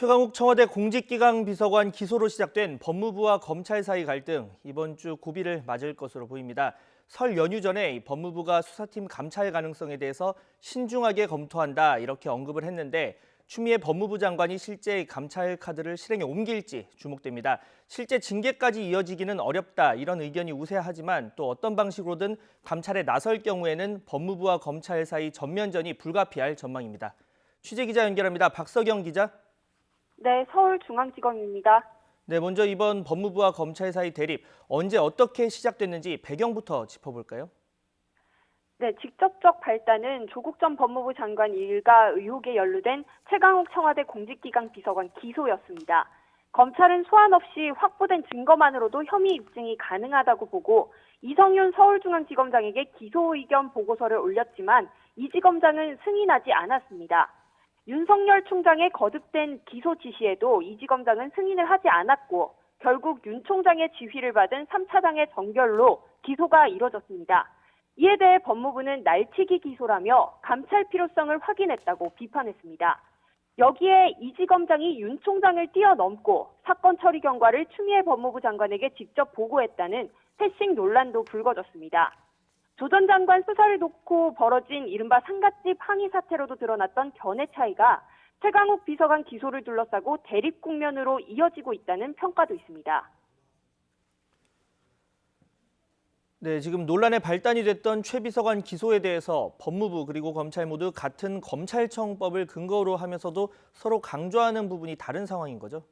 최강욱 청와대 공직기강 비서관 기소로 시작된 법무부와 검찰 사이 갈등, 이번 주 고비를 맞을 것으로 보입니다. 설 연휴 전에 법무부가 수사팀 감찰 가능성에 대해서 신중하게 검토한다 이렇게 언급을 했는데 추미애 법무부 장관이 실제 감찰 카드를 실행에 옮길지 주목됩니다. 실제 징계까지 이어지기는 어렵다 이런 의견이 우세하지만 또 어떤 방식으로든 감찰에 나설 경우에는 법무부와 검찰 사이 전면전이 불가피할 전망입니다. 취재기자 연결합니다. 박서경 기자. 네, 서울중앙지검입니다. 네, 먼저 이번 법무부와 검찰 사이 대립, 언제 어떻게 시작됐는지 배경부터 짚어볼까요? 네, 직접적 발단은 조국 전 법무부 장관 일가 의혹에 연루된 최강욱 청와대 공직기강 비서관 기소였습니다. 검찰은 소환 없이 확보된 증거만으로도 혐의 입증이 가능하다고 보고 이성윤 서울중앙지검장에게 기소 의견 보고서를 올렸지만 이 지검장은 승인하지 않았습니다. 윤석열 총장의 거듭된 기소 지시에도 이 지검장은 승인을 하지 않았고 결국 윤 총장의 지휘를 받은 3차장의 정결로 기소가 이뤄졌습니다. 이에 대해 법무부는 날치기 기소라며 감찰 필요성을 확인했다고 비판했습니다. 여기에 이 지검장이 윤 총장을 뛰어넘고 사건 처리 경과를 추미애 법무부 장관에게 직접 보고했다는 패싱 논란도 불거졌습니다. 조 전 장관 수사를 놓고 벌어진 이른바 상갓집 항의 사태로도 드러났던 견해 차이가 최강욱 비서관 기소를 둘러싸고 대립 국면으로 이어지고 있다는 평가도 있습니다. 네, 지금 논란의 발단이 됐던 최 비서관 기소에 대해서 법무부 그리고 검찰 모두 같은 검찰청법을 근거로 하면서도 서로 강조하는 부분이 다른 상황인 거죠?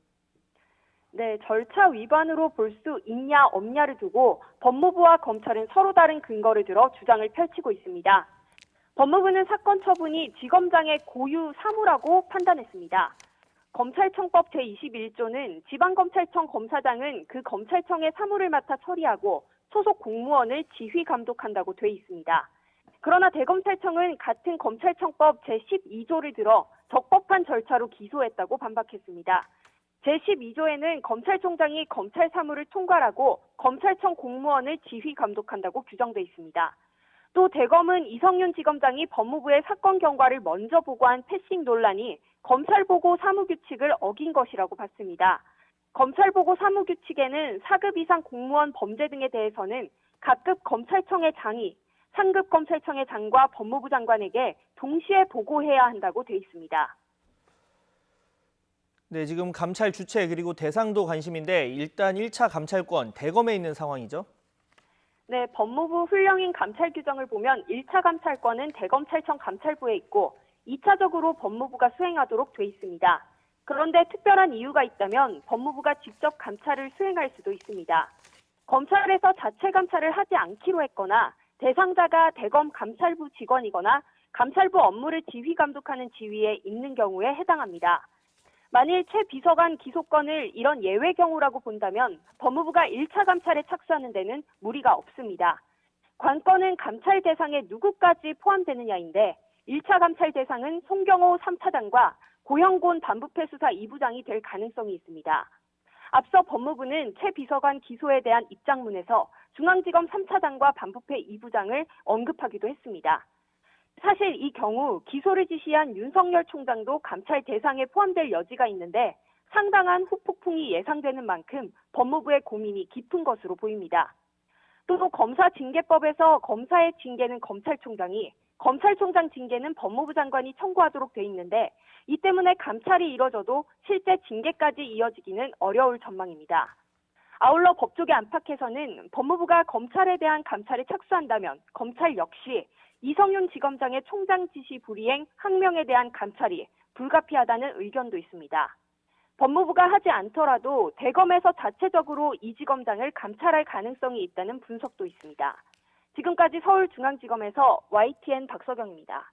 네, 절차 위반으로 볼 수 있냐 없냐를 두고 법무부와 검찰은 서로 다른 근거를 들어 주장을 펼치고 있습니다. 법무부는 사건 처분이 지검장의 고유 사무라고 판단했습니다. 검찰청법 제21조는 지방검찰청 검사장은 그 검찰청의 사무를 맡아 처리하고 소속 공무원을 지휘 감독한다고 돼 있습니다. 그러나 대검찰청은 같은 검찰청법 제12조를 들어 적법한 절차로 기소했다고 반박했습니다. 제12조에는 검찰총장이 검찰 사무를 총괄하고 검찰청 공무원을 지휘 감독한다고 규정돼 있습니다. 또 대검은 이성윤 지검장이 법무부에 사건 경과를 먼저 보고한 패싱 논란이 검찰보고 사무규칙을 어긴 것이라고 봤습니다. 검찰보고 사무규칙에는 4급 이상 공무원 범죄 등에 대해서는 각급 검찰청의 장이 상급 검찰청의 장과 법무부 장관에게 동시에 보고해야 한다고 돼 있습니다. 네, 지금 감찰 주체 그리고 대상도 관심인데 일단 1차 감찰권 대검에 있는 상황이죠? 네, 법무부 훈령인 감찰 규정을 보면 1차 감찰권은 대검찰청 감찰부에 있고 2차적으로 법무부가 수행하도록 돼 있습니다. 그런데 특별한 이유가 있다면 법무부가 직접 감찰을 수행할 수도 있습니다. 검찰에서 자체 감찰을 하지 않기로 했거나 대상자가 대검 감찰부 직원이거나 감찰부 업무를 지휘 감독하는 지위에 있는 경우에 해당합니다. 만일 최 비서관 기소권을 이런 예외 경우라고 본다면 법무부가 1차 감찰에 착수하는 데는 무리가 없습니다. 관건은 감찰 대상에 누구까지 포함되느냐인데 1차 감찰 대상은 송경호 3차장과 고형곤 반부패 수사 2부장이 될 가능성이 있습니다. 앞서 법무부는 최 비서관 기소에 대한 입장문에서 중앙지검 3차장과 반부패 2부장을 언급하기도 했습니다. 사실 이 경우 기소를 지시한 윤석열 총장도 감찰 대상에 포함될 여지가 있는데 상당한 후폭풍이 예상되는 만큼 법무부의 고민이 깊은 것으로 보입니다. 또 검사징계법에서 검사의 징계는 검찰총장이, 검찰총장 징계는 법무부 장관이 청구하도록 돼 있는데 이 때문에 감찰이 이뤄져도 실제 징계까지 이어지기는 어려울 전망입니다. 아울러 법조계 안팎에서는 법무부가 검찰에 대한 감찰에 착수한다면 검찰 역시 이성윤 지검장의 총장 지시 불이행 항명에 대한 감찰이 불가피하다는 의견도 있습니다. 법무부가 하지 않더라도 대검에서 자체적으로 이 지검장을 감찰할 가능성이 있다는 분석도 있습니다. 지금까지 서울중앙지검에서 YTN 박서경입니다.